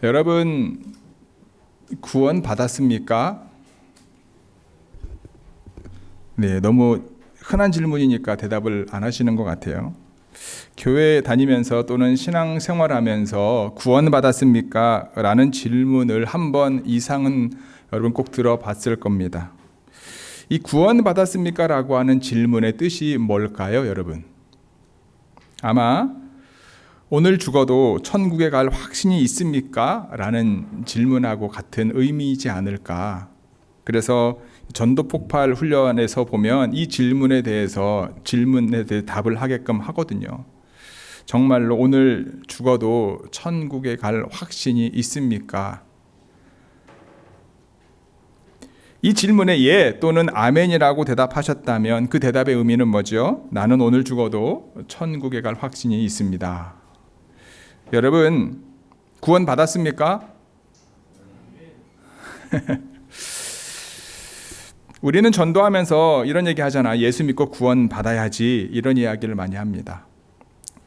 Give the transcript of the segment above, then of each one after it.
여러분 구원 받았습니까? 네, 너무 흔한 질문이니까 대답을 안 하시는 것 같아요. 교회 다니면서 또는 신앙생활하면서 구원 받았습니까? 라는 질문을 한 번 이상은 여러분 꼭 들어봤을 겁니다. 이 구원 받았습니까? 라고 하는 질문의 뜻이 뭘까요, 여러분? 아마 오늘 죽어도 천국에 갈 확신이 있습니까? 라는 질문하고 같은 의미이지 않을까. 그래서 전도 폭발 훈련에서 보면 이 질문에 대해 답을 하게끔 하거든요. 정말로 오늘 죽어도 천국에 갈 확신이 있습니까? 이 질문에 예 또는 아멘이라고 대답하셨다면 그 대답의 의미는 뭐죠? 나는 오늘 죽어도 천국에 갈 확신이 있습니다. 여러분 구원 받았습니까? 우리는 전도하면서 이런 얘기 하잖아. 예수 믿고 구원 받아야지, 이런 이야기를 많이 합니다.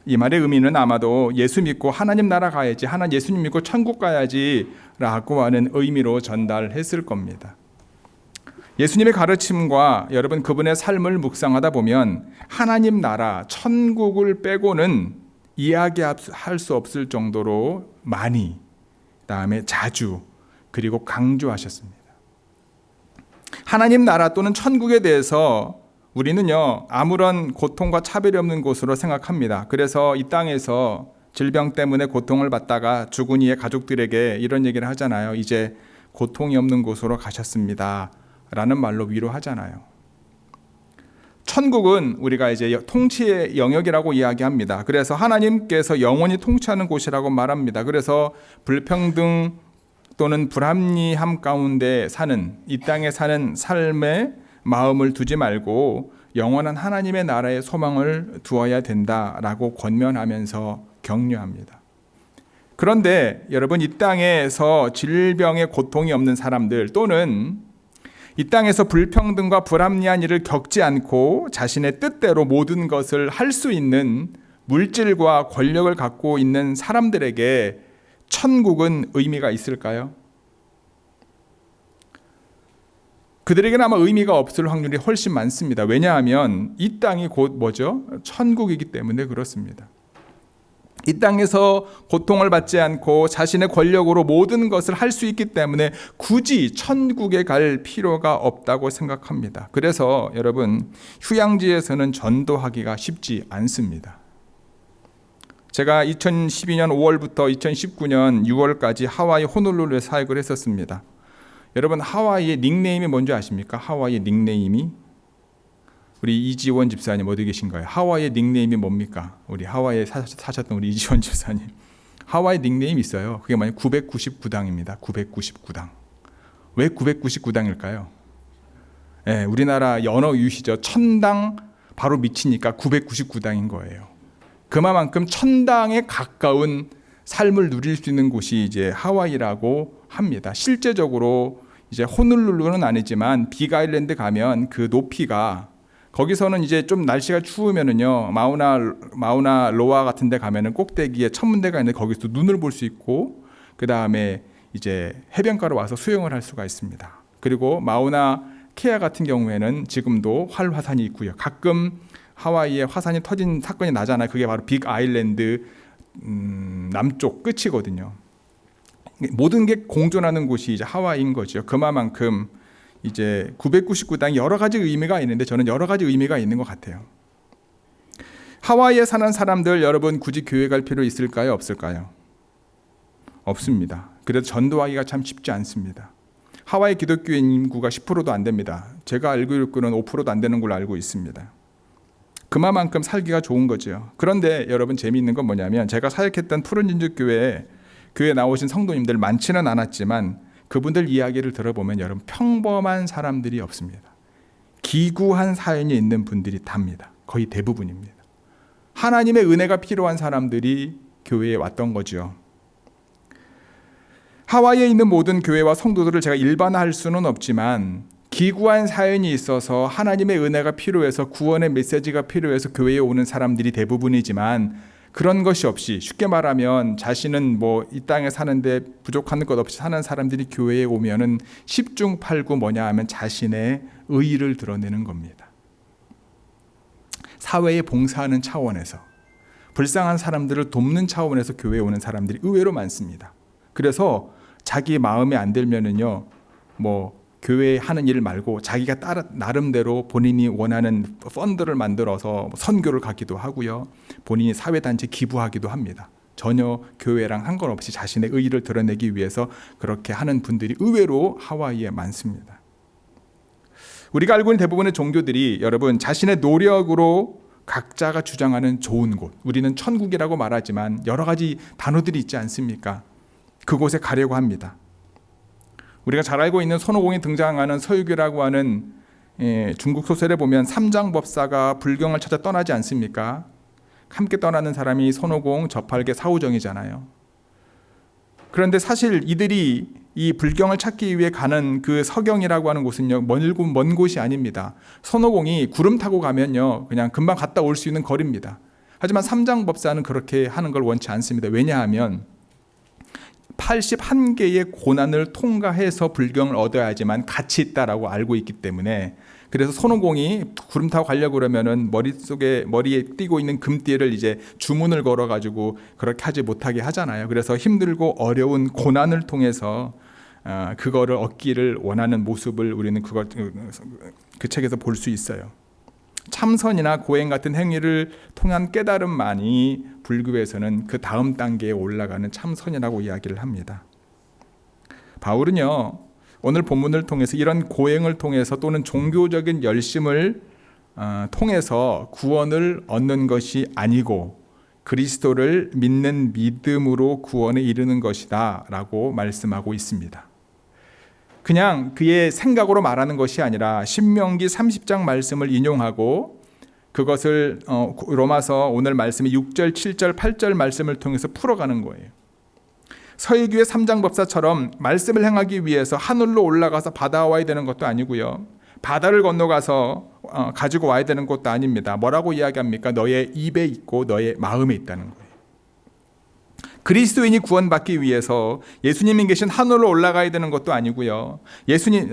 이 말의 의미는 아마도 예수 믿고 하나님 나라 가야지, 예수님 믿고 천국 가야지 라고 하는 의미로 전달했을 겁니다. 예수님의 가르침과 여러분 그분의 삶을 묵상하다 보면 하나님 나라, 천국을 빼고는 이야기할 수 없을 정도로 많이, 그다음에 자주, 그리고 강조하셨습니다. 하나님 나라 또는 천국에 대해서 우리는요, 아무런 고통과 차별이 없는 곳으로 생각합니다. 그래서 이 땅에서 질병 때문에 고통을 받다가 죽은 이의 가족들에게 이런 얘기를 하잖아요. 이제 고통이 없는 곳으로 가셨습니다 라는 말로 위로하잖아요. 천국은 우리가 이제 통치의 영역이라고 이야기합니다. 그래서 하나님께서 영원히 통치하는 곳이라고 말합니다. 그래서 불평등 또는 불합리함 가운데 사는, 이 땅에 사는 삶에 마음을 두지 말고 영원한 하나님의 나라의 소망을 두어야 된다라고 권면하면서 격려합니다. 그런데 여러분, 이 땅에서 질병의 고통이 없는 사람들 또는 이 땅에서 불평등과 불합리한 일을 겪지 않고 자신의 뜻대로 모든 것을 할 수 있는 물질과 권력을 갖고 있는 사람들에게 천국은 의미가 있을까요? 그들에게는 아마 의미가 없을 확률이 훨씬 많습니다. 왜냐하면 이 땅이 곧 뭐죠? 천국이기 때문에 그렇습니다. 이 땅에서 고통을 받지 않고 자신의 권력으로 모든 것을 할 수 있기 때문에 굳이 천국에 갈 필요가 없다고 생각합니다. 그래서 여러분, 휴양지에서는 전도하기가 쉽지 않습니다. 제가 2012년 5월부터 2019년 6월까지 하와이 호놀룰루에 사역을 했었습니다. 여러분, 하와이의 닉네임이 뭔지 아십니까? 하와이의 닉네임이? 우리 이지원 집사님 어디 계신가요? 하와이의 닉네임이 뭡니까? 우리 하와이에 사셨던 우리 이지원 집사님. 하와이 닉네임이 있어요. 그게 뭐냐면 999당입니다. 999당. 왜 999당일까요? 네, 우리나라 연어 유희죠. 천당 바로 밑이니까 999당인 거예요. 그만큼 천당에 가까운 삶을 누릴 수 있는 곳이 이제 하와이라고 합니다. 실제적으로 이제 호놀룰루는 아니지만 빅아일랜드 가면 그 높이가, 거기서는 이제 좀 날씨가 추우면은요, 마우나 로아 같은 데 가면은 꼭대기에 천문대가 있는데 거기서 눈을 볼 수 있고, 그 다음에 이제 해변가로 와서 수영을 할 수가 있습니다. 그리고 마우나 케아 같은 경우에는 지금도 활화산이 있고요. 가끔 하와이에 화산이 터진 사건이 나잖아요. 그게 바로 빅아일랜드 남쪽 끝이거든요. 모든 게 공존하는 곳이 이제 하와이인 거죠. 그만큼 이제 999당이 여러 가지 의미가 있는데 저는 여러 가지 의미가 있는 것 같아요. 하와이에 사는 사람들, 여러분 굳이 교회 갈 필요 있을까요? 없을까요? 없습니다. 그래서 전도하기가 참 쉽지 않습니다. 하와이 기독교인 인구가 10%도 안 됩니다. 제가 알고 있기로는 5%도 안 되는 걸로 알고 있습니다. 그만큼 살기가 좋은 거죠. 그런데 여러분, 재미있는 건 뭐냐면 제가 사역했던 푸른진주교회에 나오신 성도님들 많지는 않았지만 그분들 이야기를 들어보면 여러분, 평범한 사람들이 없습니다. 기구한 사연이 있는 분들이 답니다. 거의 대부분입니다. 하나님의 은혜가 필요한 사람들이 교회에 왔던 거죠. 하와이에 있는 모든 교회와 성도들을 제가 일반화할 수는 없지만 기구한 사연이 있어서 하나님의 은혜가 필요해서 구원의 메시지가 필요해서 교회에 오는 사람들이 대부분이지만 그런 것이 없이, 쉽게 말하면 자신은 뭐 이 땅에 사는데 부족한 것 없이 사는 사람들이 교회에 오면은 10중 8구 뭐냐 하면 자신의 의의를 드러내는 겁니다. 사회에 봉사하는 차원에서, 불쌍한 사람들을 돕는 차원에서 교회에 오는 사람들이 의외로 많습니다. 그래서 자기 마음에 안 들면은요, 뭐 교회 하는 일 말고 자기가 나름대로 본인이 원하는 펀드를 만들어서 선교를 가기도 하고요, 본인이 사회단체 기부하기도 합니다. 전혀 교회랑 상관없이 자신의 의의를 드러내기 위해서 그렇게 하는 분들이 의외로 하와이에 많습니다. 우리가 알고 있는 대부분의 종교들이 여러분 자신의 노력으로 각자가 주장하는 좋은 곳, 우리는 천국이라고 말하지만 여러 가지 단어들이 있지 않습니까? 그곳에 가려고 합니다. 우리가 잘 알고 있는 손오공이 등장하는 서유기라고 하는 중국 소설에 보면 삼장법사가 불경을 찾아 떠나지 않습니까? 함께 떠나는 사람이 손오공, 저팔계, 사후정이잖아요. 그런데 사실 이들이 이 불경을 찾기 위해 가는 그 서경이라고 하는 곳은요, 먼 곳이 아닙니다. 손오공이 구름 타고 가면요, 그냥 금방 갔다 올 수 있는 거리입니다. 하지만 삼장법사는 그렇게 하는 걸 원치 않습니다. 왜냐하면 81개의 고난을 통과해서 불경을 얻어야지만 가치 있다라고 알고 있기 때문에, 그래서 손오공이 구름 타고 가려고 그러면은 머리에 띄고 있는 금띠를 이제 주문을 걸어가지고 그렇게 하지 못하게 하잖아요. 그래서 힘들고 어려운 고난을 통해서 그거를 얻기를 원하는 모습을 우리는 그 책에서 볼 수 있어요. 참선이나 고행 같은 행위를 통한 깨달음만이 불교에서는 그 다음 단계에 올라가는 참선이라고 이야기를 합니다. 바울은요, 오늘 본문을 통해서 이런 고행을 통해서 또는 종교적인 열심을 통해서 구원을 얻는 것이 아니고 그리스도를 믿는 믿음으로 구원에 이르는 것이다 라고 말씀하고 있습니다. 그냥 그의 생각으로 말하는 것이 아니라 신명기 30장 말씀을 인용하고 그것을 로마서 오늘 말씀이 6절, 7절, 8절 말씀을 통해서 풀어가는 거예요. 서유기의 삼장법사처럼 말씀을 행하기 위해서 하늘로 올라가서 받아와야 되는 것도 아니고요, 바다를 건너가서 가지고 와야 되는 것도 아닙니다. 뭐라고 이야기합니까? 너의 입에 있고 너의 마음에 있다는 거예요. 그리스도인이 구원받기 위해서 예수님이 계신 하늘로 올라가야 되는 것도 아니고요, 예수님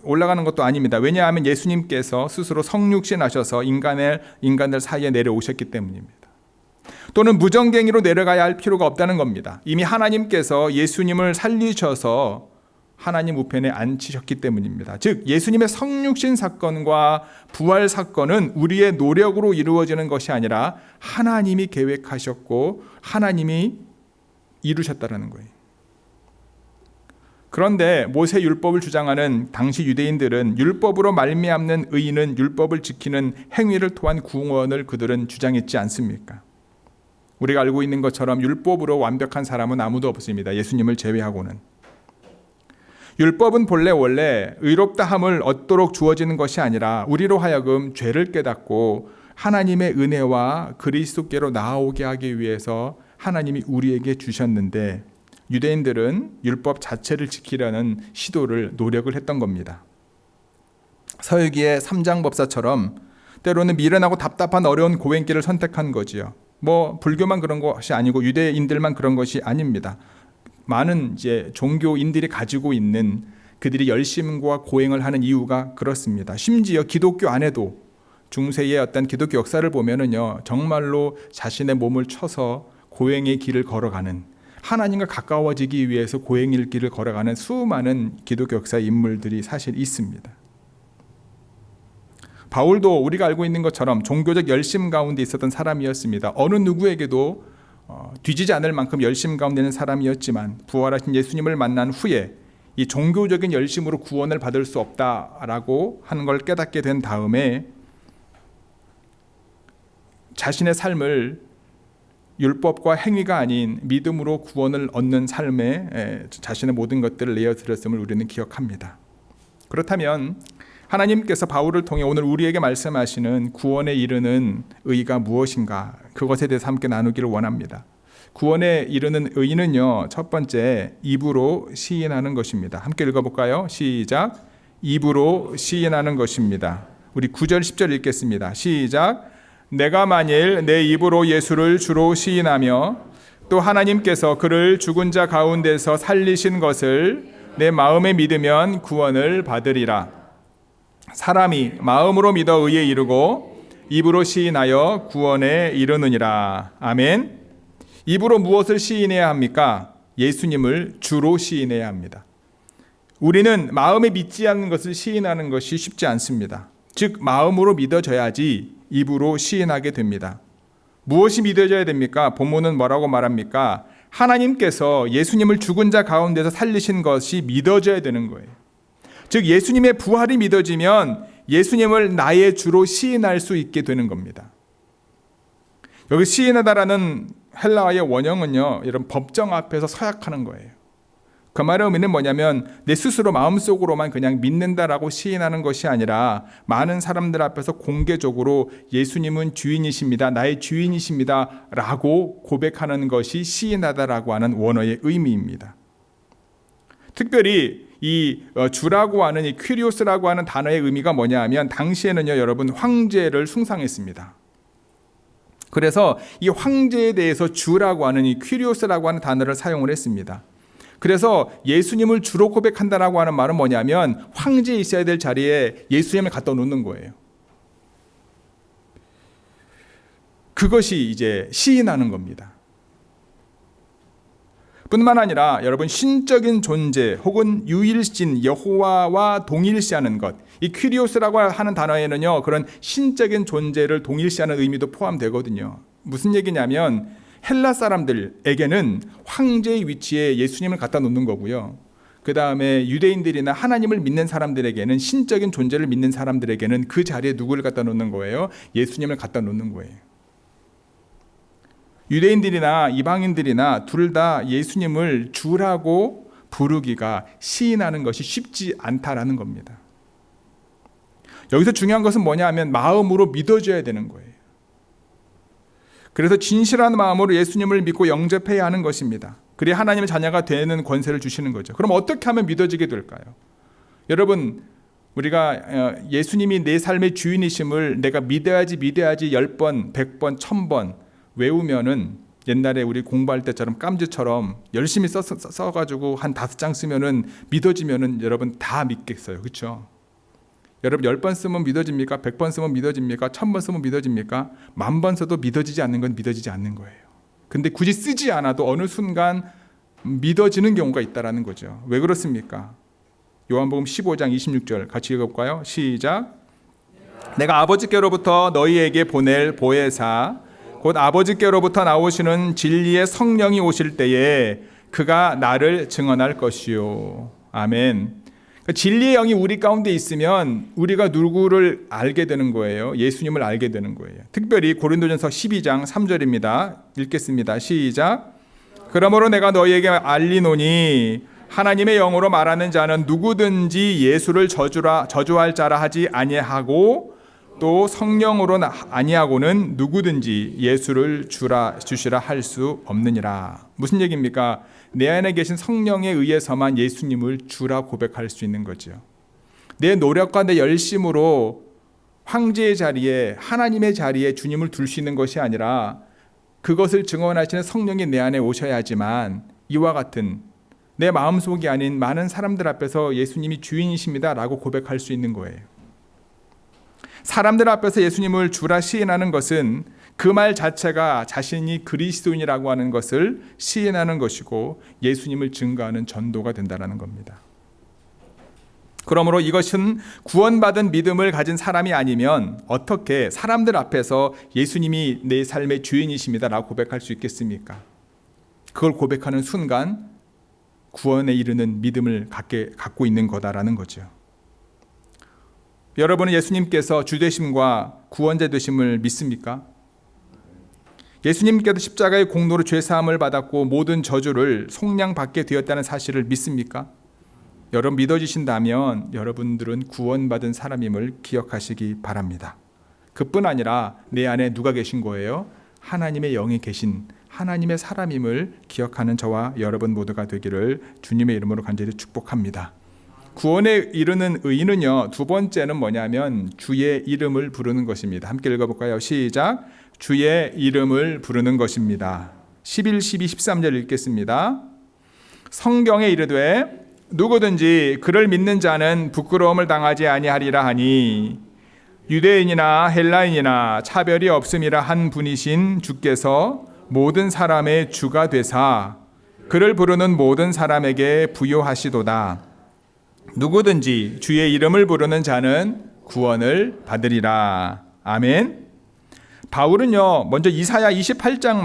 올라가는 것도 아닙니다. 왜냐하면 예수님께서 스스로 성육신 하셔서 인간들 사이에 내려오셨기 때문입니다. 또는 무정갱이로 내려가야 할 필요가 없다는 겁니다. 이미 하나님께서 예수님을 살리셔서 하나님 우편에 앉히셨기 때문입니다. 즉 예수님의 성육신 사건과 부활 사건은 우리의 노력으로 이루어지는 것이 아니라 하나님이 계획하셨고 하나님이 이루셨다는 거예요. 그런데 모세 율법을 주장하는 당시 유대인들은 율법으로 말미암는 의인은 율법을 지키는 행위를 통한 구원을 그들은 주장했지 않습니까? 우리가 알고 있는 것처럼 율법으로 완벽한 사람은 아무도 없습니다. 예수님을 제외하고는. 율법은 원래 의롭다함을 얻도록 주어지는 것이 아니라 우리로 하여금 죄를 깨닫고 하나님의 은혜와 그리스도께로 나아오게 하기 위해서 하나님이 우리에게 주셨는데, 유대인들은 율법 자체를 지키려는 노력을 했던 겁니다. 서유기의 삼장법사처럼 때로는 미련하고 답답한 어려운 고행길을 선택한 거지요. 불교만 그런 것이 아니고 유대인들만 그런 것이 아닙니다. 많은 이제 종교인들이 가지고 있는 그들이 열심과 고행을 하는 이유가 그렇습니다. 심지어 기독교 안에도 중세의 어떤 기독교 역사를 보면은요, 정말로 자신의 몸을 쳐서 고행의 길을 걸어가는, 하나님과 가까워지기 위해서 고행의 길을 걸어가는 수많은 기독교 역사의 인물들이 사실 있습니다. 바울도 우리가 알고 있는 것처럼 종교적 열심 가운데 있었던 사람이었습니다. 어느 누구에게도 뒤지지 않을 만큼 열심 가운데 있는 사람이었지만 부활하신 예수님을 만난 후에 이 종교적인 열심으로 구원을 받을 수 없다라고 하는 걸 깨닫게 된 다음에 자신의 삶을 율법과 행위가 아닌 믿음으로 구원을 얻는 삶에 자신의 모든 것들을 내어드렸음을 우리는 기억합니다. 그렇다면 하나님께서 바울을 통해 오늘 우리에게 말씀하시는 구원에 이르는 의가 무엇인가, 그것에 대해서 함께 나누기를 원합니다. 구원에 이르는 의는요, 첫 번째 입으로 시인하는 것입니다. 함께 읽어볼까요? 시작. 입으로 시인하는 것입니다. 우리 9절 10절 읽겠습니다. 시작. 내가 만일 내 입으로 예수를 주로 시인하며 또 하나님께서 그를 죽은 자 가운데서 살리신 것을 내 마음에 믿으면 구원을 받으리라. 사람이 마음으로 믿어 의에 이르고 입으로 시인하여 구원에 이르느니라. 아멘. 입으로 무엇을 시인해야 합니까? 예수님을 주로 시인해야 합니다. 우리는 마음에 믿지 않는 것을 시인하는 것이 쉽지 않습니다. 즉 마음으로 믿어져야지 입으로 시인하게 됩니다. 무엇이 믿어져야 됩니까? 본문은 뭐라고 말합니까? 하나님께서 예수님을 죽은 자 가운데서 살리신 것이 믿어져야 되는 거예요. 즉 예수님의 부활이 믿어지면 예수님을 나의 주로 시인할 수 있게 되는 겁니다. 여기 시인하다라는 헬라어의 원형은요, 이런 법정 앞에서 서약하는 거예요. 그 말의 의미는 뭐냐면 내 스스로 마음속으로만 그냥 믿는다라고 시인하는 것이 아니라 많은 사람들 앞에서 공개적으로 예수님은 주인이십니다, 나의 주인이십니다 라고 고백하는 것이 시인하다라고 하는 원어의 의미입니다. 특별히 이 주라고 하는 이 퀴리오스라고 하는 단어의 의미가 뭐냐 하면 당시에는요, 여러분 황제를 숭상했습니다. 그래서 이 황제에 대해서 주라고 하는 이 퀴리오스라고 하는 단어를 사용을 했습니다. 그래서 예수님을 주로 고백한다라고 하는 말은 뭐냐면 황제에 있어야 될 자리에 예수님을 갖다 놓는 거예요. 그것이 이제 시인하는 겁니다. 뿐만 아니라 여러분 신적인 존재 혹은 유일신 여호와와 동일시하는 것, 이 퀴리오스라고 하는 단어에는요 그런 신적인 존재를 동일시하는 의미도 포함되거든요. 무슨 얘기냐면 헬라 사람들에게는 황제의 위치에 예수님을 갖다 놓는 거고요. 그 다음에 유대인들이나 하나님을 믿는 사람들에게는 신적인 존재를 믿는 사람들에게는 그 자리에 누구를 갖다 놓는 거예요? 예수님을 갖다 놓는 거예요. 유대인들이나 이방인들이나 둘 다 예수님을 주라고 부르기가 시인하는 것이 쉽지 않다라는 겁니다. 여기서 중요한 것은 뭐냐 하면 마음으로 믿어줘야 되는 거예요. 그래서 진실한 마음으로 예수님을 믿고 영접해야 하는 것입니다. 그래야 하나님의 자녀가 되는 권세를 주시는 거죠. 그럼 어떻게 하면 믿어지게 될까요? 여러분, 우리가 예수님이 내 삶의 주인이심을 내가 믿어야지 10번, 100번, 1000번 외우면은 옛날에 우리 공부할 때처럼 깜지처럼 열심히 써가지고 한 5장 쓰면은 믿어지면은 여러분 다 믿겠어요. 그렇죠? 여러분 10번 쓰면 믿어집니까? 100번 쓰면 믿어집니까? 1000번 쓰면 믿어집니까? 10,000번 써도 믿어지지 않는 건 믿어지지 않는 거예요. 근데 굳이 쓰지 않아도 어느 순간 믿어지는 경우가 있다라는 거죠. 왜 그렇습니까? 요한복음 15장 26절 같이 읽어볼까요? 시작. 내가 아버지께로부터 너희에게 보낼 보혜사 곧 아버지께로부터 나오시는 진리의 성령이 오실 때에 그가 나를 증언할 것이요. 아멘. 진리의 영이 우리 가운데 있으면 우리가 누구를 알게 되는 거예요. 예수님을 알게 되는 거예요. 특별히 고린도전서 12장 3절입니다. 읽겠습니다. 시작. 그러므로 내가 너희에게 알리노니 하나님의 영으로 말하는 자는 누구든지 예수를 저주할 자라 하지 아니하고 또 성령으로 아니하고는 누구든지 예수를 주시라 할 수 없느니라. 무슨 얘기입니까? 내 안에 계신 성령에 의해서만 예수님을 주라 고백할 수 있는 거죠. 내 노력과 내 열심으로 황제의 자리에 하나님의 자리에 주님을 둘 수 있는 것이 아니라 그것을 증언하시는 성령이 내 안에 오셔야지만 이와 같은 내 마음속이 아닌 많은 사람들 앞에서 예수님이 주인이십니다 라고 고백할 수 있는 거예요. 사람들 앞에서 예수님을 주라 시인하는 것은 그 말 자체가 자신이 그리스도인이라고 하는 것을 시인하는 것이고 예수님을 증거하는 전도가 된다는 겁니다. 그러므로 이것은 구원받은 믿음을 가진 사람이 아니면 어떻게 사람들 앞에서 예수님이 내 삶의 주인이십니다 라고 고백할 수 있겠습니까? 그걸 고백하는 순간 구원에 이르는 믿음을 갖고 있는 거다라는 거죠. 여러분은 예수님께서 주되심과 구원자 되심을 믿습니까? 예수님께서 십자가의 공로로 죄사함을 받았고 모든 저주를 속량받게 되었다는 사실을 믿습니까? 여러분 믿어지신다면 여러분들은 구원받은 사람임을 기억하시기 바랍니다. 그뿐 아니라 내 안에 누가 계신 거예요? 하나님의 영이 계신 하나님의 사람임을 기억하는 저와 여러분 모두가 되기를 주님의 이름으로 간절히 축복합니다. 구원에 이르는 의는요, 두 번째는 뭐냐면 주의 이름을 부르는 것입니다. 함께 읽어볼까요? 시작. 주의 이름을 부르는 것입니다. 11, 12, 13절 읽겠습니다. 성경에 이르되 누구든지 그를 믿는 자는 부끄러움을 당하지 아니하리라 하니 유대인이나 헬라인이나 차별이 없음이라 한 분이신 주께서 모든 사람의 주가 되사 그를 부르는 모든 사람에게 부요하시도다. 누구든지 주의 이름을 부르는 자는 구원을 받으리라. 아멘. 바울은요, 먼저 이사야 28장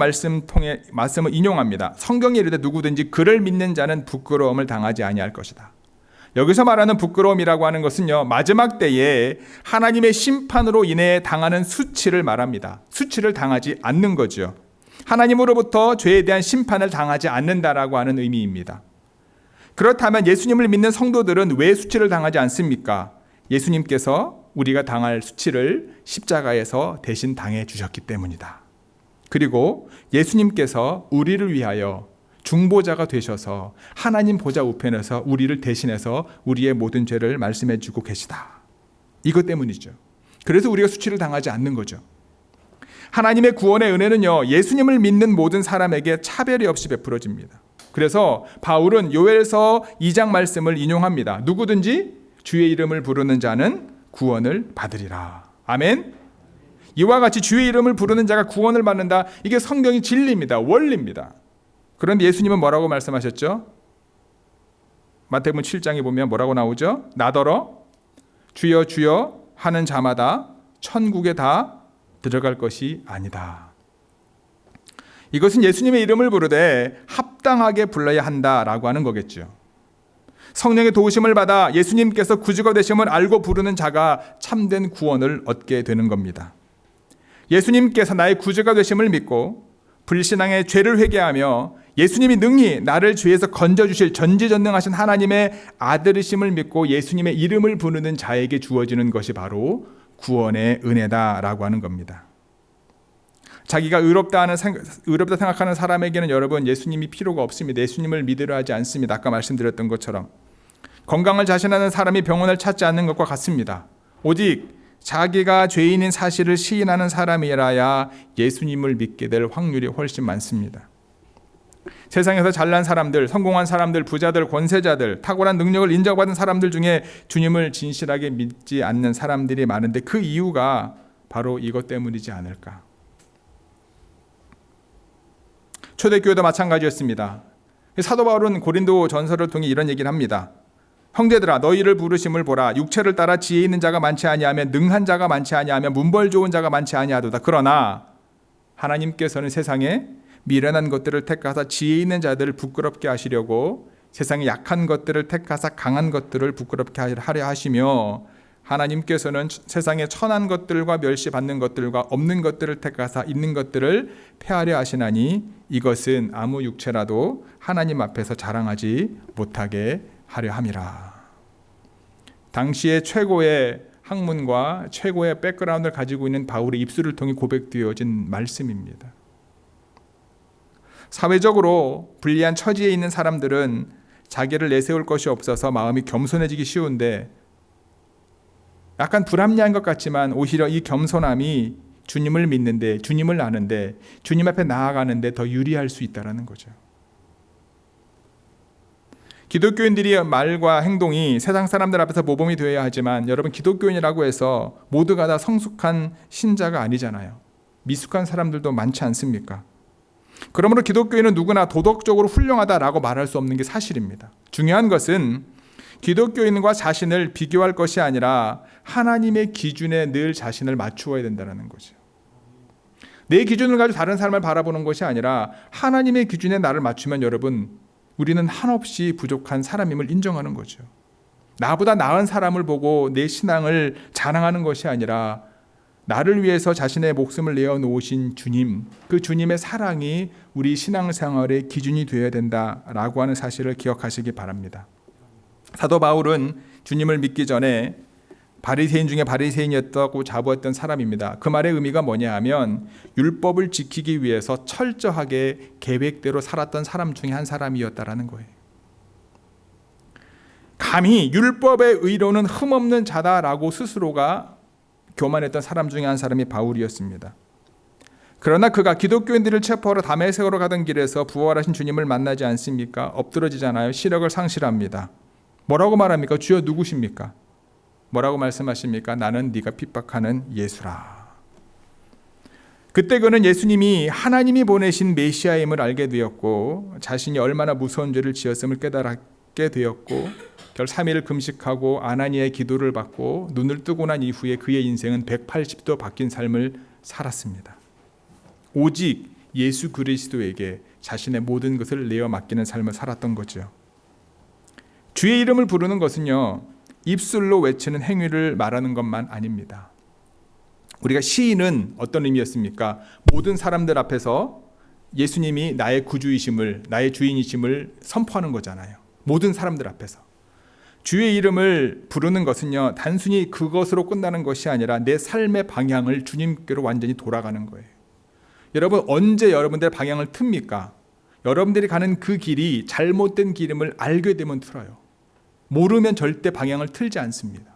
말씀을 인용합니다. 성경에 이르되 누구든지 그를 믿는 자는 부끄러움을 당하지 아니할 것이다. 여기서 말하는 부끄러움이라고 하는 것은요, 마지막 때에 하나님의 심판으로 인해 당하는 수치를 말합니다. 수치를 당하지 않는 거죠. 하나님으로부터 죄에 대한 심판을 당하지 않는다라고 하는 의미입니다. 그렇다면 예수님을 믿는 성도들은 왜 수치를 당하지 않습니까? 예수님께서 우리가 당할 수치를 십자가에서 대신 당해 주셨기 때문이다. 그리고 예수님께서 우리를 위하여 중보자가 되셔서 하나님 보좌 우편에서 우리를 대신해서 우리의 모든 죄를 말씀해 주고 계시다. 이것 때문이죠. 그래서 우리가 수치를 당하지 않는 거죠. 하나님의 구원의 은혜는요, 예수님을 믿는 모든 사람에게 차별이 없이 베풀어집니다. 그래서 바울은 요엘서 2장 말씀을 인용합니다. 누구든지 주의 이름을 부르는 자는 구원을 받으리라. 아멘. 이와 같이 주의 이름을 부르는 자가 구원을 받는다. 이게 성경의 진리입니다. 원리입니다. 그런데 예수님은 뭐라고 말씀하셨죠? 마태복음 7장에 보면 뭐라고 나오죠? 나더러 주여 주여 하는 자마다 천국에 다 들어갈 것이 아니다. 이것은 예수님의 이름을 부르되 합당하게 불러야 한다라고 하는 거겠죠. 성령의 도우심을 받아 예수님께서 구주가 되심을 알고 부르는 자가 참된 구원을 얻게 되는 겁니다. 예수님께서 나의 구주가 되심을 믿고 불신앙의 죄를 회개하며 예수님이 능히 나를 죄에서 건져주실 전지전능하신 하나님의 아들이심을 믿고 예수님의 이름을 부르는 자에게 주어지는 것이 바로 구원의 은혜다라고 하는 겁니다. 자기가 의롭다 생각하는 사람에게는 여러분 예수님이 필요가 없습니다. 예수님을 믿으려 하지 않습니다. 아까 말씀드렸던 것처럼 건강을 자신하는 사람이 병원을 찾지 않는 것과 같습니다. 오직 자기가 죄인인 사실을 시인하는 사람이라야 예수님을 믿게 될 확률이 훨씬 많습니다. 세상에서 잘난 사람들, 성공한 사람들, 부자들, 권세자들, 탁월한 능력을 인정받은 사람들 중에 주님을 진실하게 믿지 않는 사람들이 많은데 그 이유가 바로 이것 때문이지 않을까. 초대교회도 마찬가지였습니다. 사도 바울은 고린도 전서를 통해 이런 얘기를 합니다. 형제들아 너희를 부르심을 보라. 육체를 따라 지혜 있는 자가 많지 아니하며 능한 자가 많지 아니하며 문벌 좋은 자가 많지 아니하도다. 그러나 하나님께서는 세상에 미련한 것들을 택하사 지혜 있는 자들을 부끄럽게 하시려고 세상에 약한 것들을 택하사 강한 것들을 부끄럽게 하려 하시며 하나님께서는 세상에 천한 것들과 멸시받는 것들과 없는 것들을 택하사 있는 것들을 폐하려 하시나니 이것은 아무 육체라도 하나님 앞에서 자랑하지 못하게 하려 함이라. 당시의 최고의 학문과 최고의 백그라운드를 가지고 있는 바울의 입술을 통해 고백되어진 말씀입니다. 사회적으로 불리한 처지에 있는 사람들은 자기를 내세울 것이 없어서 마음이 겸손해지기 쉬운데 약간 불합리한 것 같지만 오히려 이 겸손함이 주님을 믿는데, 주님을 아는데, 주님 앞에 나아가는데 더 유리할 수 있다는 거죠. 기독교인들의 말과 행동이 세상 사람들 앞에서 모범이 되어야 하지만 여러분 기독교인이라고 해서 모두가 다 성숙한 신자가 아니잖아요. 미숙한 사람들도 많지 않습니까? 그러므로 기독교인은 누구나 도덕적으로 훌륭하다라고 말할 수 없는 게 사실입니다. 중요한 것은 기독교인과 자신을 비교할 것이 아니라 하나님의 기준에 늘 자신을 맞추어야 된다는 거죠. 내 기준을 가지고 다른 사람을 바라보는 것이 아니라 하나님의 기준에 나를 맞추면 여러분 우리는 한없이 부족한 사람임을 인정하는 거죠. 나보다 나은 사람을 보고 내 신앙을 자랑하는 것이 아니라 나를 위해서 자신의 목숨을 내어놓으신 주님, 그 주님의 사랑이 우리 신앙생활의 기준이 되어야 된다라고 하는 사실을 기억하시기 바랍니다. 사도 바울은 주님을 믿기 전에 바리새인 중에 바리새인이었다고 자부했던 사람입니다. 그 말의 의미가 뭐냐 하면 율법을 지키기 위해서 철저하게 계획대로 살았던 사람 중에 한 사람이었다라는 거예요. 감히 율법의 의로는 흠없는 자다라고 스스로가 교만했던 사람 중에 한 사람이 바울이었습니다. 그러나 그가 기독교인들을 체포하러 다메섹으로 가던 길에서 부활하신 주님을 만나지 않습니까? 엎드러지잖아요. 시력을 상실합니다. 뭐라고 말합니까? 주여 누구십니까? 뭐라고 말씀하십니까? 나는 네가 핍박하는 예수라. 그때 그는 예수님이 하나님이 보내신 메시아임을 알게 되었고 자신이 얼마나 무서운 죄를 지었음을 깨달게 되었고 결 3일 금식하고 아나니아의 기도를 받고 눈을 뜨고 난 이후에 그의 인생은 180도 바뀐 삶을 살았습니다. 오직 예수 그리스도에게 자신의 모든 것을 내어 맡기는 삶을 살았던 거죠. 주의 이름을 부르는 것은요, 입술로 외치는 행위를 말하는 것만 아닙니다. 우리가 시인은 어떤 의미였습니까? 모든 사람들 앞에서 예수님이 나의 구주이심을, 나의 주인이심을 선포하는 거잖아요. 모든 사람들 앞에서. 주의 이름을 부르는 것은요, 단순히 그것으로 끝나는 것이 아니라 내 삶의 방향을 주님께로 완전히 돌아가는 거예요. 여러분, 언제 여러분들의 방향을 틉니까? 여러분들이 가는 그 길이 잘못된 길임을 알게 되면 틀어요. 모르면 절대 방향을 틀지 않습니다.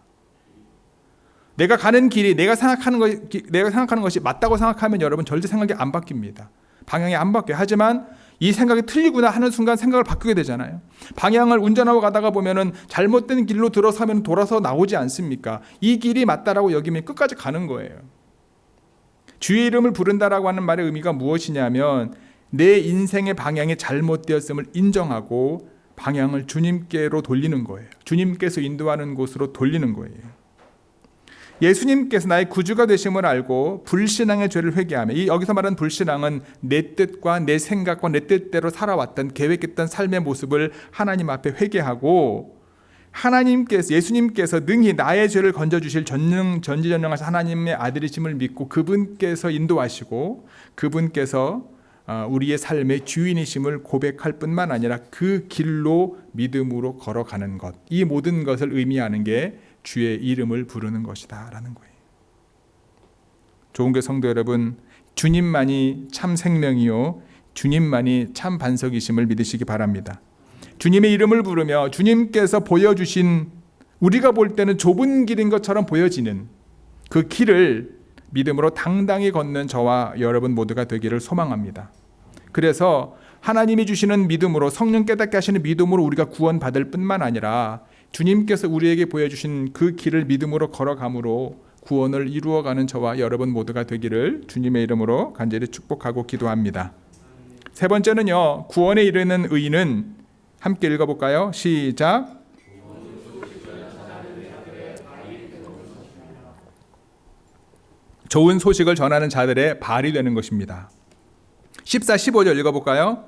내가 가는 길이 내가 생각하는 것이 맞다고 생각하면 여러분 절대 생각이 안 바뀝니다. 방향이 안 바뀌어요. 하지만 이 생각이 틀리구나 하는 순간 생각을 바꾸게 되잖아요. 방향을 운전하고 가다가 보면은 잘못된 길로 들어서면 돌아서 나오지 않습니까? 이 길이 맞다라고 여기면 끝까지 가는 거예요. 주의 이름을 부른다라고 하는 말의 의미가 무엇이냐면 내 인생의 방향이 잘못되었음을 인정하고 방향을 주님께로 돌리는 거예요. 주님께서 인도하는 곳으로 돌리는 거예요. 예수님께서 나의 구주가 되심을 알고 불신앙의 죄를 회개하며, 여기서 말하는 불신앙은 내 뜻과 내 생각과 내 뜻대로 살아왔던 계획했던 삶의 모습을 하나님 앞에 회개하고, 예수님께서 능히 나의 죄를 건져주실 전지전능하신 하나님의 아들이심을 믿고 그분께서 인도하시고 그분께서 우리의 삶의 주인이심을 고백할 뿐만 아니라 그 길로 믿음으로 걸어가는 것, 이 모든 것을 의미하는 게 주의 이름을 부르는 것이다 라는 거예요. 좋은교회 성도 여러분, 주님만이 참 생명이요 주님만이 참 반석이심을 믿으시기 바랍니다. 주님의 이름을 부르며 주님께서 보여주신, 우리가 볼 때는 좁은 길인 것처럼 보여지는 그 길을 믿음으로 당당히 걷는 저와 여러분 모두가 되기를 소망합니다. 그래서 하나님이 주시는 믿음으로, 성령 깨닫게 하시는 믿음으로 우리가 구원받을 뿐만 아니라 주님께서 우리에게 보여주신 그 길을 믿음으로 걸어감으로 구원을 이루어가는 저와 여러분 모두가 되기를 주님의 이름으로 간절히 축복하고 기도합니다. 세 번째는요, 구원에 이르는 의인은, 함께 읽어볼까요? 시작. 좋은 소식을 전하는 자들의 발이 되는 것입니다. 14, 15절 읽어볼까요?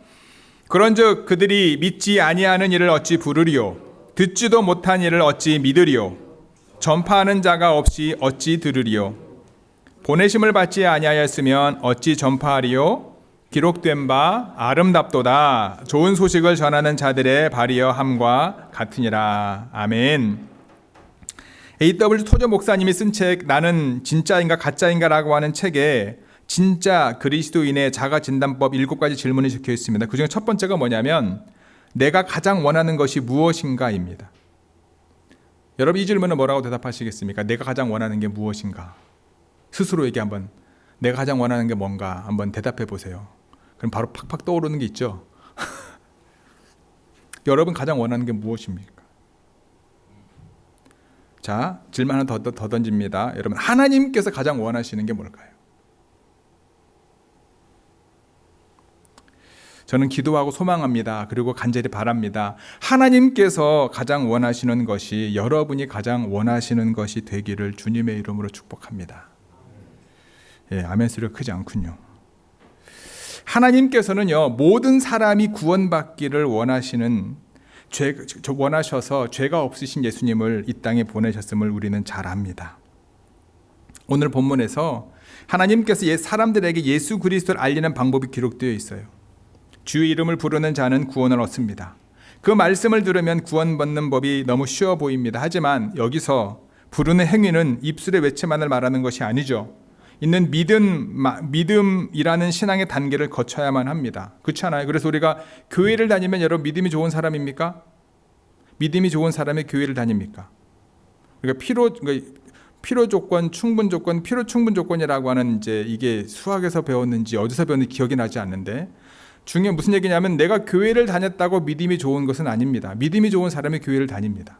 그런즉 그들이 믿지 아니하는 일을 어찌 부르리요? 듣지도 못한 일을 어찌 믿으리요? 전파하는 자가 없이 어찌 들으리요? 보내심을 받지 아니하였으면 어찌 전파하리요? 기록된 바 아름답도다. 좋은 소식을 전하는 자들의 발이여 함과 같으니라. 아멘. A.W. 토저 목사님이 쓴 책 나는 진짜인가 가짜인가 라고 하는 책에 진짜 그리스도인의 자가진단법 7가지 질문이 적혀 있습니다. 그중에 첫 번째가 뭐냐면 내가 가장 원하는 것이 무엇인가입니다. 여러분, 이 질문은 뭐라고 대답하시겠습니까? 내가 가장 원하는 게 무엇인가? 스스로에게 한번 내가 가장 원하는 게 뭔가 한번 대답해 보세요. 그럼 바로 팍팍 떠오르는 게 있죠. 여러분 가장 원하는 게 무엇입니까? 자, 질문 하나 더 던집니다. 여러분, 하나님께서 가장 원하시는 게 뭘까요? 저는 기도하고 소망합니다. 그리고 간절히 바랍니다. 하나님께서 가장 원하시는 것이 여러분이 가장 원하시는 것이 되기를 주님의 이름으로 축복합니다. 예, 아멘 소리가 크지 않군요. 하나님께서는요, 모든 사람이 구원받기를 원하셔서 죄가 없으신 예수님을 이 땅에 보내셨음을 우리는 잘 압니다. 오늘 본문에서 하나님께서 사람들에게 예수 그리스도를 알리는 방법이 기록되어 있어요. 주의 이름을 부르는 자는 구원을 얻습니다. 그 말씀을 들으면 구원받는 법이 너무 쉬워 보입니다. 하지만 여기서 부르는 행위는 입술의 외침만을 말하는 것이 아니죠. 있는 믿음이라는 신앙의 단계를 거쳐야만 합니다. 그렇지 않아요? 그래서 우리가 교회를 다니면 여러분 믿음이 좋은 사람입니까? 믿음이 좋은 사람이 교회를 다닙니까? 그러니까 필요 조건, 충분 조건, 필요 충분 조건이라고 하는 이제 이게 수학에서 배웠는지 어디서 배웠는지 기억이 나지 않는데 중요한 무슨 얘기냐면 내가 교회를 다녔다고 믿음이 좋은 것은 아닙니다. 믿음이 좋은 사람이 교회를 다닙니다.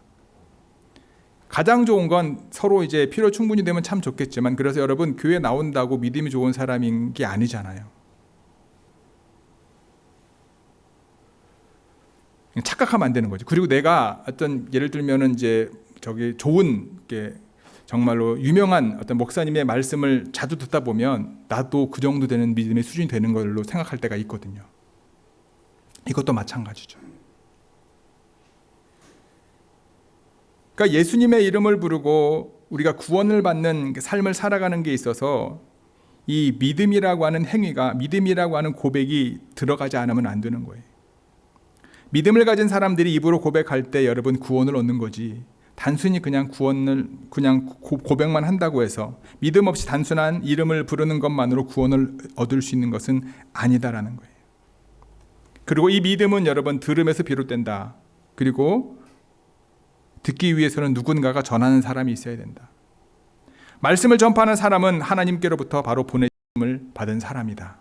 가장 좋은 건 서로 이제 필요 충분히 되면 참 좋겠지만 그래서 여러분 교회 나온다고 믿음이 좋은 사람인 게 아니잖아요. 착각하면 안 되는 거죠. 그리고 내가 어떤 예를 들면은 이제 좋은 게 정말로 유명한 어떤 목사님의 말씀을 자주 듣다 보면 나도 그 정도 되는 믿음의 수준이 되는 걸로 생각할 때가 있거든요. 이것도 마찬가지죠. 그러니까 예수님의 이름을 부르고 우리가 구원을 받는 삶을 살아가는 게 있어서 이 믿음이라고 하는 행위가, 믿음이라고 하는 고백이 들어가지 않으면 안 되는 거예요. 믿음을 가진 사람들이 입으로 고백할 때 여러분 구원을 얻는 거지, 단순히 그냥 고백만 한다고 해서 믿음 없이 단순한 이름을 부르는 것만으로 구원을 얻을 수 있는 것은 아니다라는 거예요. 그리고 이 믿음은 여러분 들음에서 비롯된다. 그리고 듣기 위해서는 누군가가 전하는 사람이 있어야 된다. 말씀을 전파하는 사람은 하나님께로부터 바로 보내심을 받은 사람이다.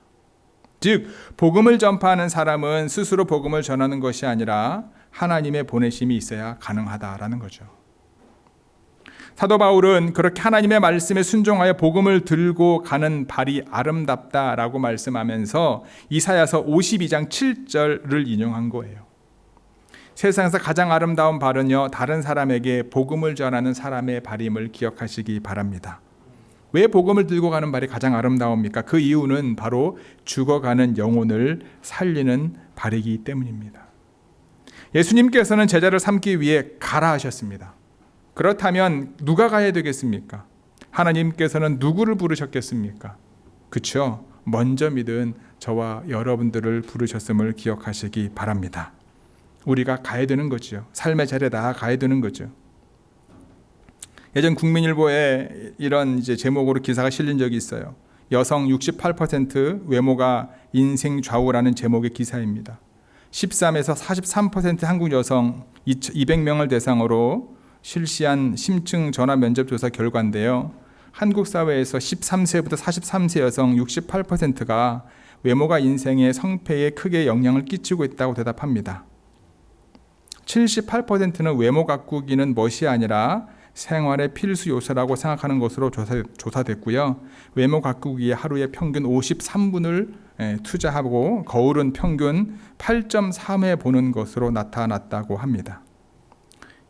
즉 복음을 전파하는 사람은 스스로 복음을 전하는 것이 아니라 하나님의 보내심이 있어야 가능하다라는 거죠. 사도 바울은 그렇게 하나님의 말씀에 순종하여 복음을 들고 가는 발이 아름답다라고 말씀하면서 이사야서 52장 7절을 인용한 거예요. 세상에서 가장 아름다운 발은요, 다른 사람에게 복음을 전하는 사람의 발임을 기억하시기 바랍니다. 왜 복음을 들고 가는 발이 가장 아름다웁니까? 그 이유는 바로 죽어가는 영혼을 살리는 발이기 때문입니다. 예수님께서는 제자를 삼기 위해 가라 하셨습니다. 그렇다면 누가 가야 되겠습니까? 하나님께서는 누구를 부르셨겠습니까? 그렇죠? 먼저 믿은 저와 여러분들을 부르셨음을 기억하시기 바랍니다. 우리가 가야 되는 거죠. 삶의 자리에 나아가야 되는 거죠. 예전 국민일보에 이런 이제 제목으로 기사가 실린 적이 있어요. 여성 68% 외모가 인생 좌우라는 제목의 기사입니다. 13에서 43% 한국 여성 200명을 대상으로 실시한 심층 전화 면접 조사 결과인데요. 한국 사회에서 13세부터 43세 여성 68%가 외모가 인생의 성패에 크게 영향을 끼치고 있다고 대답합니다. 78%는 외모 가꾸기는 멋이 아니라 생활의 필수 요소라고 생각하는 것으로 조사됐고요. 외모 가꾸기에 하루에 평균 53분을 투자하고 거울은 평균 8.3회 보는 것으로 나타났다고 합니다.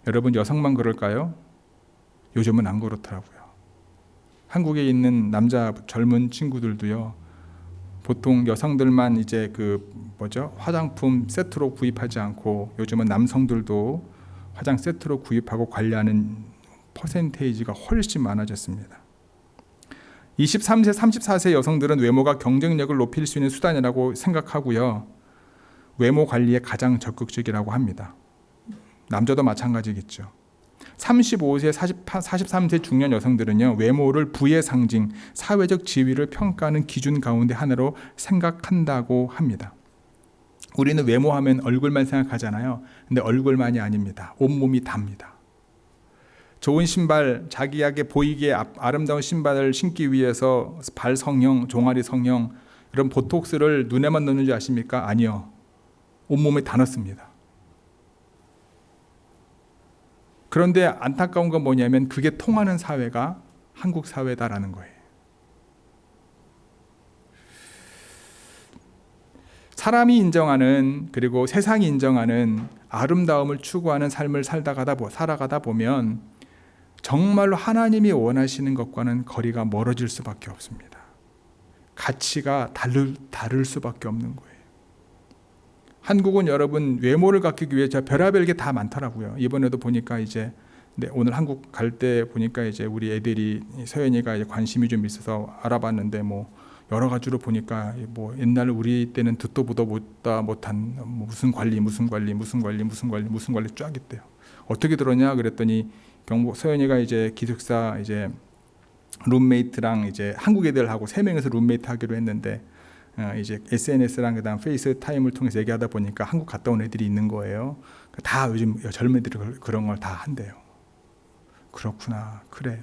여러분 여성만 그럴까요? 요즘은 안 그렇더라고요. 한국에 있는 남자 젊은 친구들도요. 보통 여성들만 이제 화장품 세트로 구입하지 않고 요즘은 남성들도 화장 세트로 구입하고 관리하는 퍼센테이지가 훨씬 많아졌습니다. 23세, 34세 여성들은 외모가 경쟁력을 높일 수 있는 수단이라고 생각하고요. 외모 관리에 가장 적극적이라고 합니다. 남자도 마찬가지겠죠. 35세, 43세 중년 여성들은요, 외모를 부의 상징, 사회적 지위를 평가하는 기준 가운데 하나로 생각한다고 합니다. 우리는 외모하면 얼굴만 생각하잖아요. 근데 얼굴만이 아닙니다. 온몸이 답니다. 좋은 신발, 자기에게 보이기에 아름다운 신발을 신기 위해서 발 성형, 종아리 성형, 이런 보톡스를 눈에만 넣는 줄 아십니까? 아니요. 온몸에 다 넣습니다. 그런데 안타까운 건 뭐냐면 그게 통하는 사회가 한국 사회다라는 거예요. 사람이 인정하는, 그리고 세상이 인정하는 아름다움을 추구하는 삶을 살아가다 보면 정말로 하나님이 원하시는 것과는 거리가 멀어질 수밖에 없습니다. 가치가 다를 수밖에 없는 거예요. 한국은 여러분 외모를 갖기 위해 별의별 게 다 많더라고요. 이번에도 보니까 오늘 한국 갈 때 보니까 우리 애들이 서연이가 관심이 좀 있어서 알아봤는데 여러 가지로 보니까 옛날 우리 때는 듣도 보도 못한 무슨 관리 쫙 있대요. 어떻게 들었냐 그랬더니 서연이가 기숙사 룸메이트랑 한국 애들하고 3명이서 룸메이트 하기로 했는데 이제 SNS랑 그다음 페이스타임을 통해서 얘기하다 보니까 한국 갔다 온 애들이 있는 거예요. 다 요즘 젊은이들이 그런 걸 다 한대요. 그렇구나. 그래.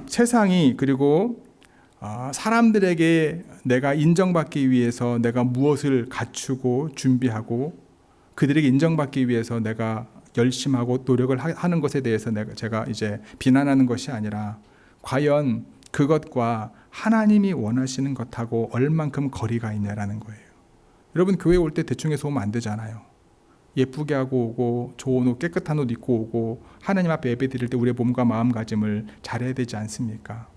세상이 그리고 사람들에게 내가 인정받기 위해서 내가 무엇을 갖추고 준비하고 그들에게 인정받기 위해서 내가 열심하고 노력을 하는 것에 대해서 제가 이제 비난하는 것이 아니라 과연 그것과 하나님이 원하시는 것하고 얼만큼 거리가 있냐라는 거예요. 여러분 교회 올 때 대충 해서 오면 안 되잖아요. 예쁘게 하고 오고 좋은 옷 깨끗한 옷 입고 오고 하나님 앞에 예배 드릴 때 우리의 몸과 마음가짐을 잘해야 되지 않습니까?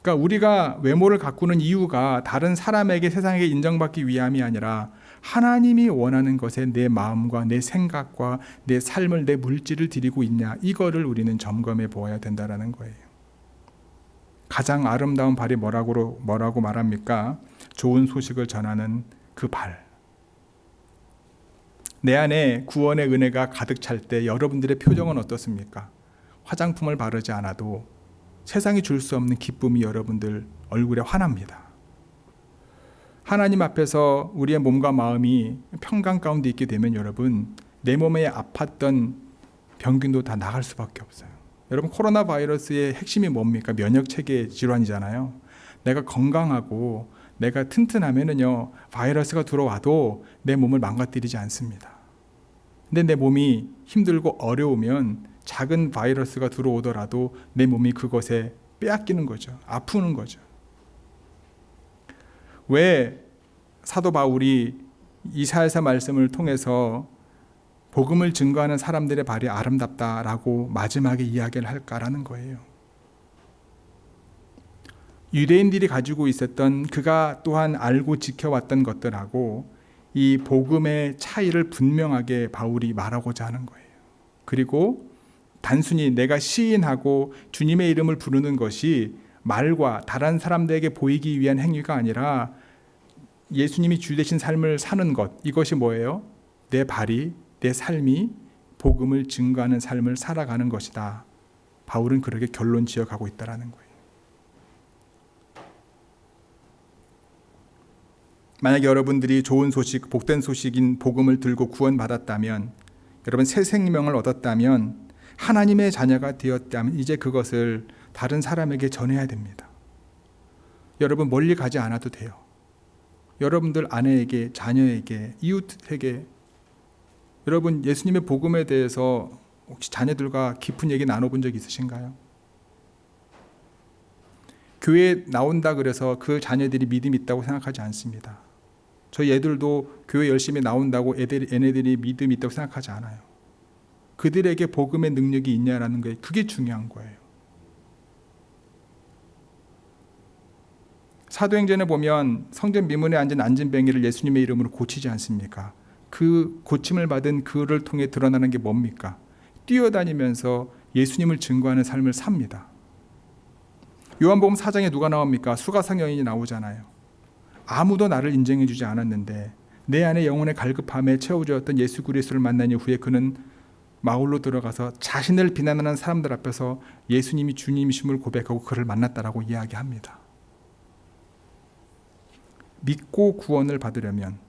그러니까 우리가 외모를 가꾸는 이유가 다른 사람에게 세상에게 인정받기 위함이 아니라 하나님이 원하는 것에 내 마음과 내 생각과 내 삶을 내 물질을 드리고 있냐 이거를 우리는 점검해 보아야 된다는 거예요. 가장 아름다운 발이 뭐라고 말합니까? 좋은 소식을 전하는 그 발. 내 안에 구원의 은혜가 가득 찰 때 여러분들의 표정은 어떻습니까? 화장품을 바르지 않아도 세상이 줄 수 없는 기쁨이 여러분들 얼굴에 환합니다. 하나님 앞에서 우리의 몸과 마음이 평강 가운데 있게 되면 여러분 내 몸에 아팠던 병균도 다 나갈 수밖에 없어요. 여러분 코로나 바이러스의 핵심이 뭡니까? 면역체계 질환이잖아요. 내가 건강하고 내가 튼튼하면은요 바이러스가 들어와도 내 몸을 망가뜨리지 않습니다. 근데 내 몸이 힘들고 어려우면 작은 바이러스가 들어오더라도 내 몸이 그것에 빼앗기는 거죠. 아프는 거죠. 왜 사도 바울이 이사야서 말씀을 통해서 복음을 증거하는 사람들의 발이 아름답다라고 마지막에 이야기를 할까라는 거예요. 유대인들이 가지고 있었던 그가 또한 알고 지켜왔던 것들하고 이 복음의 차이를 분명하게 바울이 말하고자 하는 거예요. 그리고 단순히 내가 시인하고 주님의 이름을 부르는 것이 말과 다른 사람들에게 보이기 위한 행위가 아니라 예수님이 주 되신 삶을 사는 것, 이것이 뭐예요? 내 발이, 내 삶이 복음을 증거하는 삶을 살아가는 것이다. 바울은 그렇게 결론 지어가고 있다는 거예요. 만약에 여러분들이 좋은 소식, 복된 소식인 복음을 들고 구원받았다면, 여러분 새 생명을 얻었다면, 하나님의 자녀가 되었다면 이제 그것을 다른 사람에게 전해야 됩니다. 여러분 멀리 가지 않아도 돼요. 여러분들 아내에게, 자녀에게, 이웃에게 여러분 예수님의 복음에 대해서 혹시 자녀들과 깊은 얘기 나눠본 적 있으신가요? 교회에 나온다 그래서 그 자녀들이 믿음이 있다고 생각하지 않습니다. 저희 애들도 교회 열심히 나온다고 얘네들이 믿음이 있다고 생각하지 않아요. 그들에게 복음의 능력이 있냐라는 게 그게 중요한 거예요. 사도행전에 보면 성전 미문에 앉은 안진뱅이를 예수님의 이름으로 고치지 않습니까? 그 고침을 받은 그를 통해 드러나는 게 뭡니까? 뛰어다니면서 예수님을 증거하는 삶을 삽니다. 요한복음 4장에 누가 나옵니까? 수가성 여인이 나오잖아요. 아무도 나를 인정해 주지 않았는데 내 안에 영혼의 갈급함에 채워주었던 예수 그리스도를 만난 이후에 그는 마을로 들어가서 자신을 비난하는 사람들 앞에서 예수님이 주님이심을 고백하고 그를 만났다라고 이야기합니다. 믿고 구원을 받으려면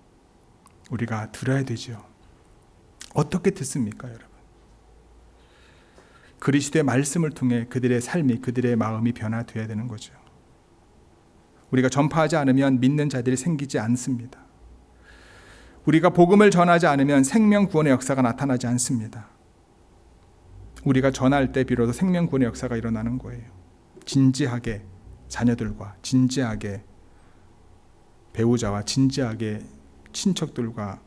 우리가 들어야 되죠. 어떻게 듣습니까, 여러분? 그리스도의 말씀을 통해 그들의 삶이, 그들의 마음이 변화되어야 되는 거죠. 우리가 전파하지 않으면 믿는 자들이 생기지 않습니다. 우리가 복음을 전하지 않으면 생명 구원의 역사가 나타나지 않습니다. 우리가 전할 때 비로소 생명 구원의 역사가 일어나는 거예요. 진지하게 자녀들과, 진지하게 배우자와, 진지하게 친척들과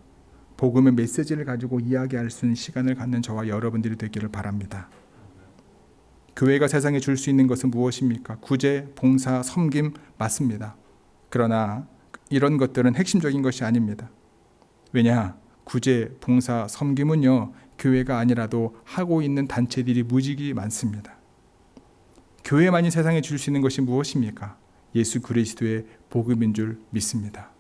복음의 메시지를 가지고 이야기할 수 있는 시간을 갖는 저와 여러분들이 되기를 바랍니다. 교회가 세상에 줄 수 있는 것은 무엇입니까? 구제, 봉사, 섬김 맞습니다. 그러나 이런 것들은 핵심적인 것이 아닙니다. 왜냐? 구제, 봉사, 섬김은요, 교회가 아니라도 하고 있는 단체들이 무지개 많습니다. 교회만이 세상에 줄 수 있는 것이 무엇입니까? 예수 그리스도의 복음인 줄 믿습니다.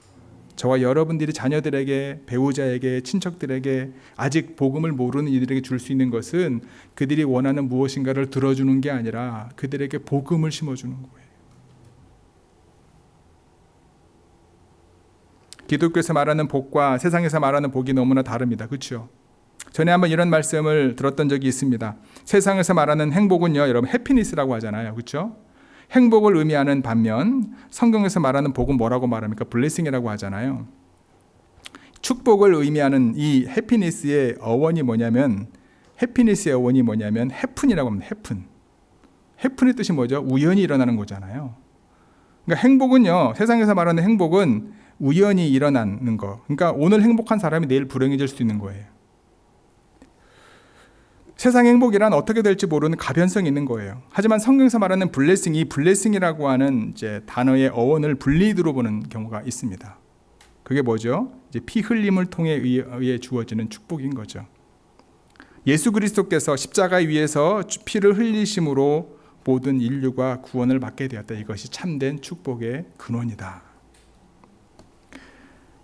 저와 여러분들이 자녀들에게, 배우자에게, 친척들에게, 아직 복음을 모르는 이들에게 줄 수 있는 것은 그들이 원하는 무엇인가를 들어주는 게 아니라 그들에게 복음을 심어주는 거예요. 기독교에서 말하는 복과 세상에서 말하는 복이 너무나 다릅니다. 그렇죠? 전에 한번 이런 말씀을 들었던 적이 있습니다. 세상에서 말하는 행복은요, 여러분 해피니스라고 하잖아요. 그렇죠? 행복을 의미하는 반면 성경에서 말하는 복은 뭐라고 말합니까? 블레싱이라고 하잖아요. 축복을 의미하는 이 해피니스의 어원이 뭐냐면 해픈이라고 합니다. 해픈의 뜻이 뭐죠? 우연히 일어나는 거잖아요. 그러니까 행복은요, 세상에서 말하는 행복은 우연히 일어나는 거. 그러니까 오늘 행복한 사람이 내일 불행해질 수 있는 거예요. 세상의 행복이란 어떻게 될지 모르는 가변성이 있는 거예요. 하지만 성경에서 말하는 블레싱이 블레싱이라고 하는 이제 단어의 어원을 분리로 보는 경우가 있습니다. 그게 뭐죠? 이제 피 흘림을 통해 의해 주어지는 축복인 거죠. 예수 그리스도께서 십자가 위에서 피를 흘리심으로 모든 인류가 구원을 받게 되었다. 이것이 참된 축복의 근원이다.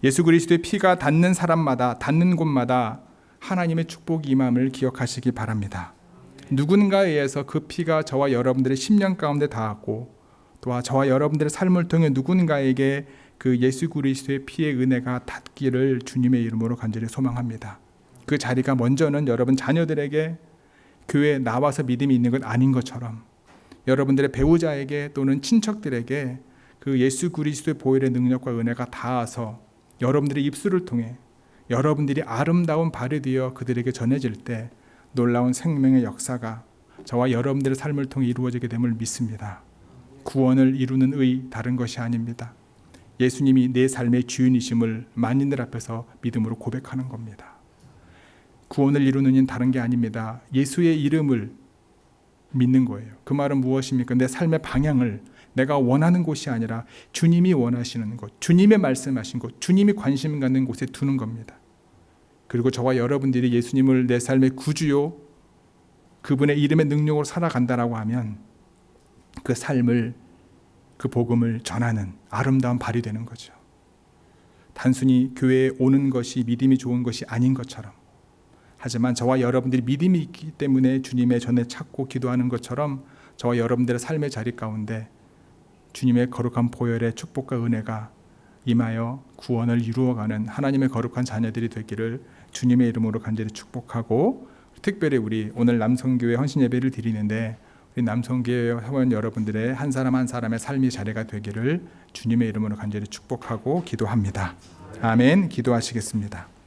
예수 그리스도의 피가 닿는 사람마다, 닿는 곳마다 하나님의 축복이 임함을 기억하시기 바랍니다. 누군가에 의해서 그 피가 저와 여러분들의 심령 가운데 닿았고, 또한 저와 여러분들의 삶을 통해 누군가에게 그 예수 그리스도의 피의 은혜가 닿기를 주님의 이름으로 간절히 소망합니다. 그 자리가 먼저는 여러분 자녀들에게 교회에 나와서 믿음이 있는 것 아닌 것처럼 여러분들의 배우자에게 또는 친척들에게 그 예수 그리스도의 보혈의 능력과 은혜가 닿아서 여러분들의 입술을 통해 여러분들이 아름다운 발이 되어 그들에게 전해질 때 놀라운 생명의 역사가 저와 여러분들의 삶을 통해 이루어지게 됨을 믿습니다. 구원을 이루는 의 다른 것이 아닙니다. 예수님이 내 삶의 주인이심을 만인들 앞에서 믿음으로 고백하는 겁니다. 구원을 이루는 이는 다른 게 아닙니다. 예수의 이름을 믿는 거예요. 그 말은 무엇입니까? 내 삶의 방향을 내가 원하는 곳이 아니라 주님이 원하시는 곳, 주님의 말씀하신 곳, 주님이 관심 갖는 곳에 두는 겁니다. 그리고 저와 여러분들이 예수님을 내 삶의 구주요, 그분의 이름의 능력으로 살아간다라고 하면 그 삶을, 그 복음을 전하는 아름다운 발이 되는 거죠. 단순히 교회에 오는 것이 믿음이 좋은 것이 아닌 것처럼, 하지만 저와 여러분들이 믿음이 있기 때문에 주님의 전에 찾고 기도하는 것처럼 저와 여러분들의 삶의 자리 가운데 주님의 거룩한 보혈의 축복과 은혜가 임하여 구원을 이루어가는 하나님의 거룩한 자녀들이 되기를 주님의 이름으로 간절히 축복하고, 특별히 우리 오늘 남성교회 헌신 예배를 드리는데 우리 남성교회 회원 여러분들의 한 사람 한 사람의 삶의 자리가 되기를 주님의 이름으로 간절히 축복하고 기도합니다. 아멘. 기도하시겠습니다.